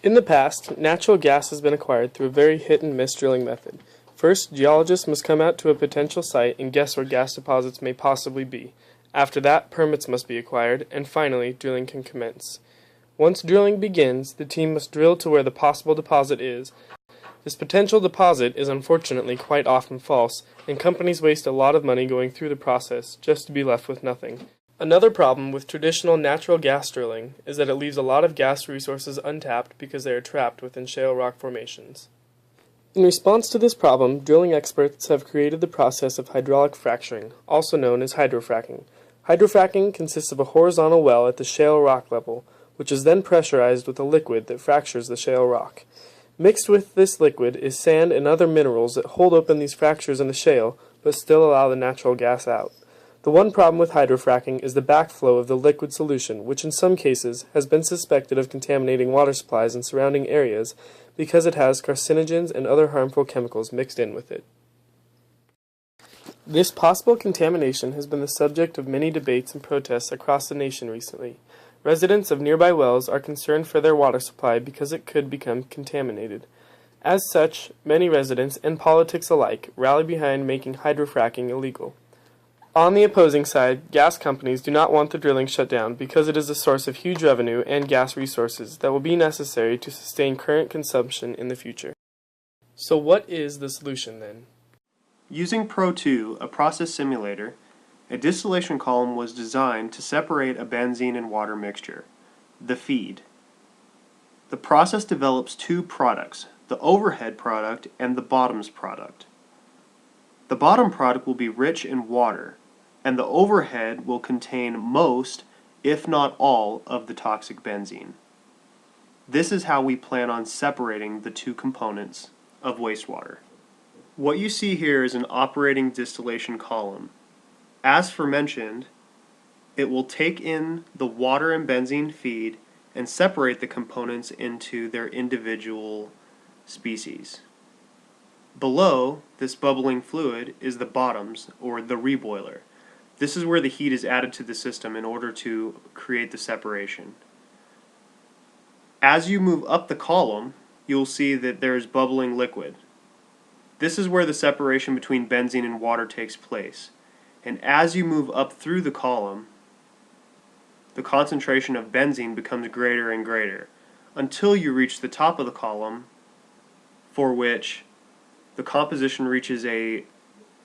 In the past, natural gas has been acquired through a very hit-and-miss drilling method. First, geologists must come out to a potential site and guess where gas deposits may possibly be. After that, permits must be acquired, and finally, drilling can commence. Once drilling begins, the team must drill to where the possible deposit is. This potential deposit is unfortunately quite often false, and companies waste a lot of money going through the process just to be left with nothing. Another problem with traditional natural gas drilling is that it leaves a lot of gas resources untapped because they are trapped within shale rock formations. In response to this problem, drilling experts have created the process of hydraulic fracturing, also known as hydrofracking. Hydrofracking consists of a horizontal well at the shale rock level, which is then pressurized with a liquid that fractures the shale rock. Mixed with this liquid is sand and other minerals that hold open these fractures in the shale, but still allow the natural gas out. The one problem with hydrofracking is the backflow of the liquid solution, which in some cases has been suspected of contaminating water supplies in surrounding areas because it has carcinogens and other harmful chemicals mixed in with it. This possible contamination has been the subject of many debates and protests across the nation recently. Residents of nearby wells are concerned for their water supply because it could become contaminated. As such, many residents and politics alike rally behind making hydrofracking illegal. On the opposing side, gas companies do not want the drilling shut down because it is a source of huge revenue and gas resources that will be necessary to sustain current consumption in the future. So what is the solution then? Using Pro2, a process simulator, a distillation column was designed to separate a benzene and water mixture, the feed. The process develops two products, the overhead product and the bottoms product. The bottom product will be rich in water, and the overhead will contain most, if not all, of the toxic benzene. This is how we plan on separating the two components of wastewater. What you see here is an operating distillation column. As aforementioned, it will take in the water and benzene feed and separate the components into their individual species. Below this bubbling fluid is the bottoms, or the reboiler. This is where the heat is added to the system in order to create the separation. As you move up the column, you'll see that there is bubbling liquid. This is where the separation between benzene and water takes place. And as you move up through the column, the concentration of benzene becomes greater and greater until you reach the top of the column, for which the composition reaches a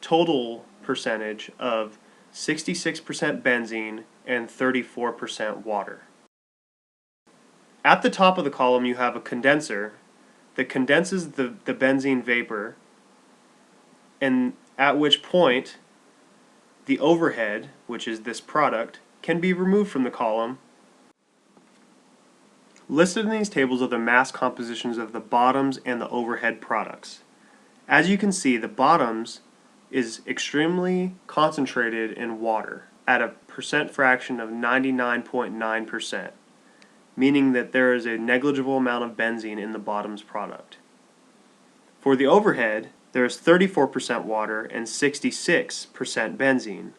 total percentage of 66% benzene and 34% water. At the top of the column you have a condenser that condenses the benzene vapor, and at which point the overhead, which is this product, can be removed from the column. Listed in these tables are the mass compositions of the bottoms and the overhead products. As you can see, the bottoms is extremely concentrated in water at a percent fraction of 99.9%, meaning that there is a negligible amount of benzene in the bottoms product. For the overhead, there is 34% water and 66% benzene.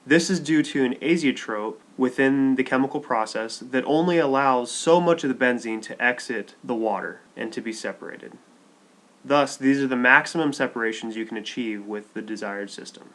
This is due to an azeotrope within the chemical process that only allows so much of the benzene to exit the water and to be separated. Thus, these are the maximum separations you can achieve with the desired system.